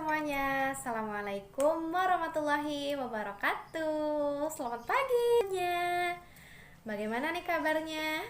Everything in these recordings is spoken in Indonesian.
semuanya, Assalamualaikum warahmatullahi wabarakatuh. Selamat paginya. Bagaimana nih kabarnya?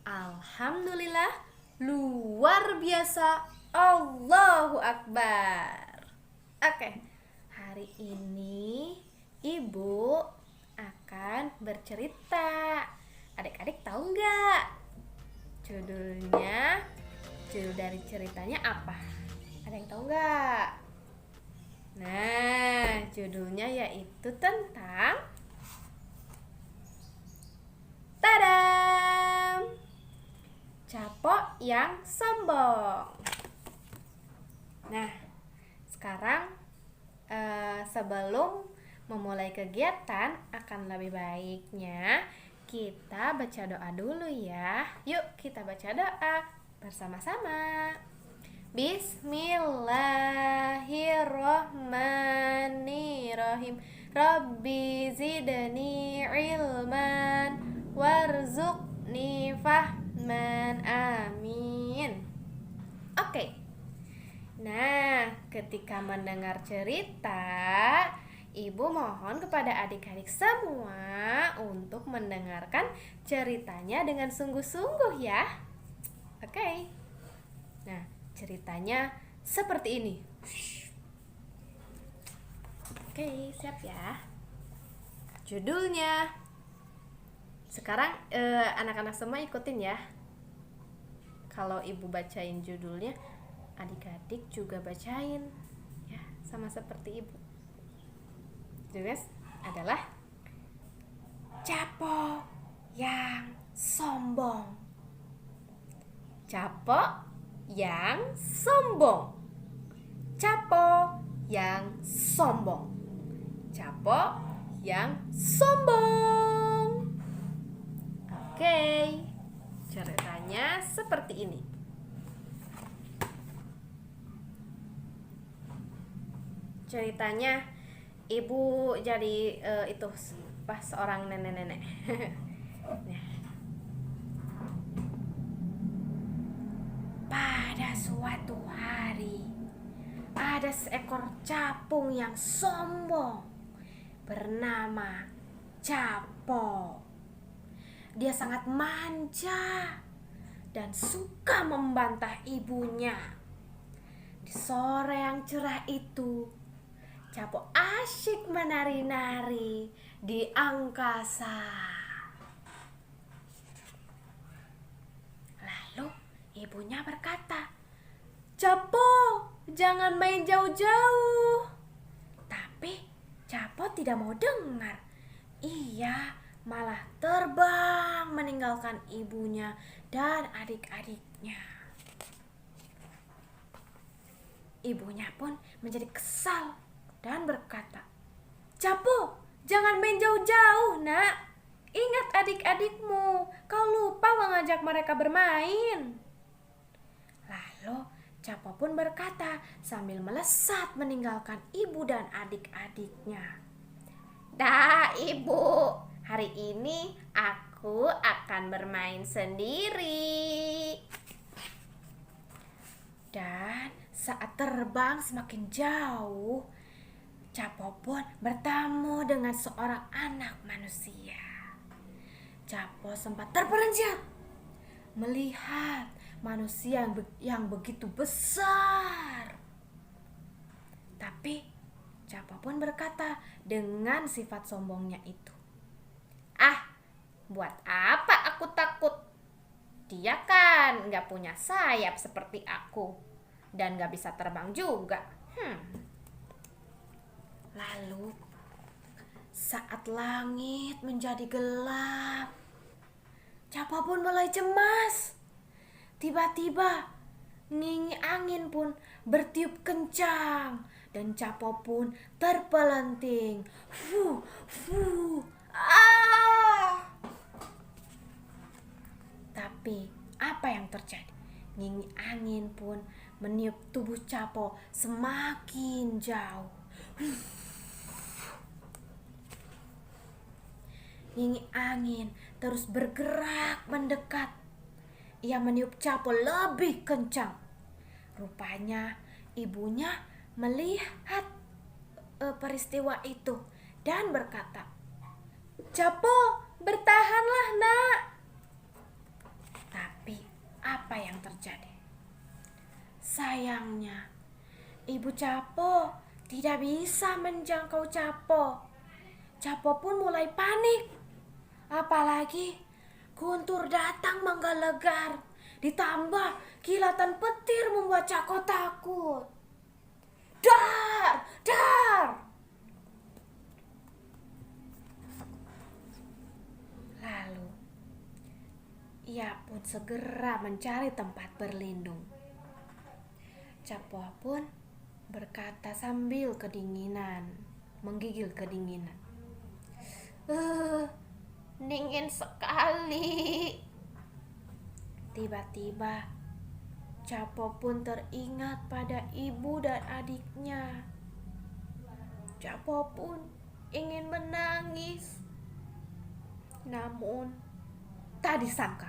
Alhamdulillah, luar biasa. Allahu Akbar. Oke, hari ini Ibu akan bercerita. Adik-adik tahu nggak judulnya? Judul dari ceritanya apa? Ada yang tahu nggak? Nah, judulnya yaitu tentang tadam, Capok yang sombong. Nah, sekarang sebelum memulai kegiatan, akan lebih baiknya kita baca doa dulu ya. Yuk kita baca doa bersama-sama. Bismillahirrohmanirrohim. Rabbi zidni ilman warzuqni fahman. Amin. Oke. Nah, ketika mendengar cerita, Ibu mohon kepada adik-adik semua untuk mendengarkan ceritanya dengan sungguh-sungguh ya. Oke. Nah, ceritanya seperti ini. Oke, siap ya. Judulnya. Sekarang anak-anak semua ikutin ya. Kalau Ibu bacain judulnya, adik-adik juga bacain ya, sama seperti Ibu. Judulnya adalah Capok yang sombong. Capok yang sombong. Capok yang sombong. Capok yang sombong. Oke, ceritanya seperti ini. Ceritanya Ibu jadi itu pas seorang nenek-nenek. Nah. Pada suatu hari, ada seekor capung yang sombong bernama Capok. Dia sangat manja dan suka membantah ibunya. Di sore yang cerah itu, Capok asyik menari-nari di angkasa. Lalu ibunya berkata, "Capok, jangan main jauh-jauh." Tapi Capok tidak mau dengar. Ia malah terbang meninggalkan ibunya dan adik-adiknya. Ibunya pun menjadi kesal dan berkata, "Capok, jangan main jauh-jauh, nak. Ingat adik-adikmu, kau lupa mengajak mereka bermain." Lalu Capok pun berkata sambil melesat meninggalkan ibu dan adik-adiknya, "Dah ibu, hari ini aku akan bermain sendiri." Dan saat terbang semakin jauh, Capok pun bertemu dengan seorang anak manusia. Capok sempat terperanjat melihat manusia yang begitu besar. Tapi Capok pun berkata dengan sifat sombongnya itu, "Ah, buat apa aku takut? Dia kan gak punya sayap seperti aku dan gak bisa terbang juga." Lalu saat langit menjadi gelap, Capok pun mulai cemas. Tiba-tiba ngingi angin pun bertiup kencang dan Capok pun terpelanting. Tapi apa yang terjadi? Ngingi angin pun meniup tubuh Capok semakin jauh. Ngingi angin terus bergerak mendekat. Ia meniup Capok lebih kencang. Rupanya Ibunya melihat peristiwa itu dan berkata, "Capo, bertahanlah, Nak." Tapi apa yang terjadi? Sayangnya, Ibu Capo tidak bisa menjangkau Capo. Capo pun mulai panik. Apalagi Guntur datang menggelegar. Ditambah kilatan petir membuat Capo takut. Dar! Dar! Lalu ia pun segera mencari tempat berlindung. Capo pun berkata sambil menggigil kedinginan. Dingin sekali. Tiba-tiba Capo pun teringat pada ibu dan adiknya. Capo pun ingin menangis. Namun tak disangka,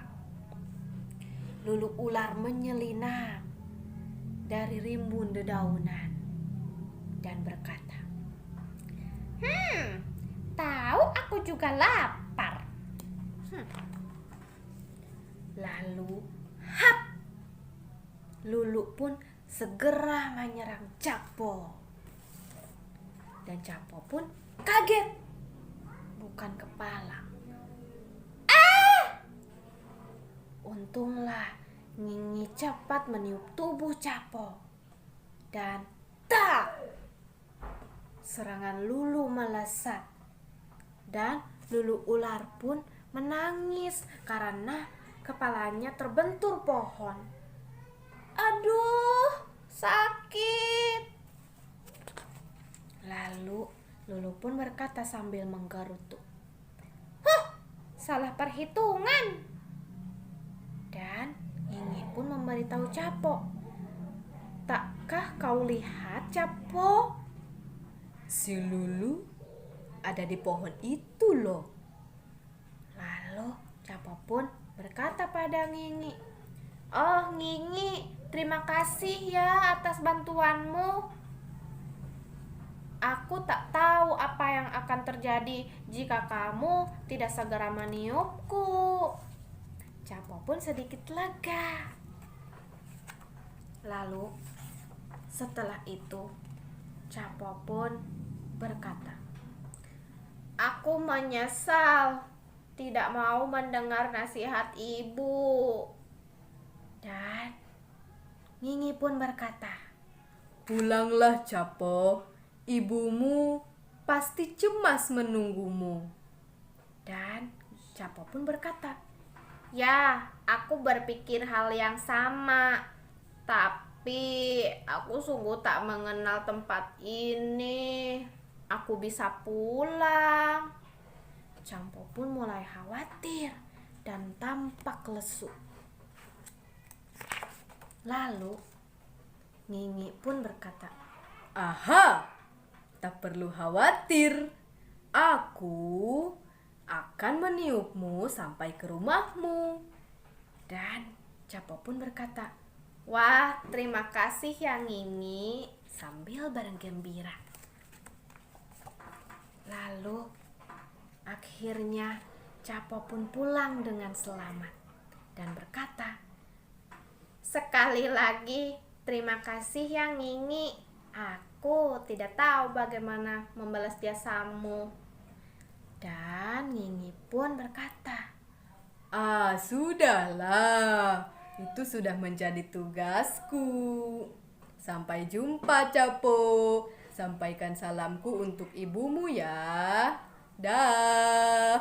lulu ular menyelinap dari rimbun dedaunan dan berkata, tahu aku juga lapar. Lalu, Lulu pun segera menyerang Capo. Dan Capo pun kaget, bukan kepala. Untunglah Nyinyi cepat meniup tubuh Capo. Dan tak! Serangan Lulu melesat. Dan Lulu ular pun menangis karena kepalanya terbentur pohon. Aduh, sakit. Lalu Lulu pun berkata sambil menggerutu, salah perhitungan. Dan Nyinyi pun memberitahu Capo, takkah kau lihat, Capo? Si Lulu ada di pohon itu loh. Lalu Capo pun berkata pada Nyinyi, "Oh Nyinyi, terima kasih ya atas bantuanmu. Aku tak tahu apa yang akan terjadi jika kamu tidak segera meniupku." Capo pun sedikit lega. Lalu setelah itu Capo pun berkata, "Aku menyesal tidak mau mendengar nasihat ibu." Dan Nyinyi pun berkata, "Pulanglah Capo, ibumu pasti cemas menunggumu." Dan Capo pun berkata, "Ya, aku berpikir hal yang sama. Tapi aku sungguh tak mengenal tempat ini. Aku bisa pulang." Capo pun mulai khawatir dan tampak lesu. Lalu Nyinyi pun berkata, "Aha, tak perlu khawatir. Aku akan meniupmu sampai ke rumahmu." Dan Capo pun berkata, "Wah, terima kasih ya Nyinyi," sambil bergembira. Lalu akhirnya Capo pun pulang dengan selamat dan berkata, "Sekali lagi terima kasih ya Nyinyi. Aku tidak tahu bagaimana membalas jasamu." Dan Nyinyi pun berkata, "Sudahlah, itu sudah menjadi tugasku. Sampai jumpa Capo. Sampaikan salamku untuk ibumu ya. Dah."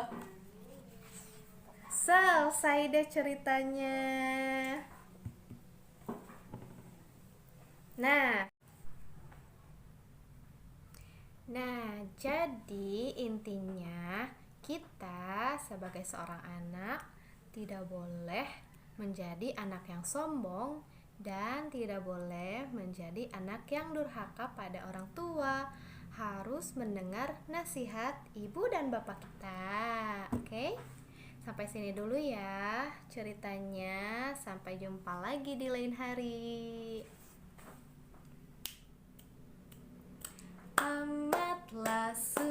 Selesai deh ceritanya. Nah, jadi intinya kita sebagai seorang anak tidak boleh menjadi anak yang sombong dan tidak boleh menjadi anak yang durhaka pada orang tua. Harus mendengar nasihat ibu dan bapak kita. Oke? Sampai sini dulu ya ceritanya. Sampai jumpa lagi di lain hari. bahasa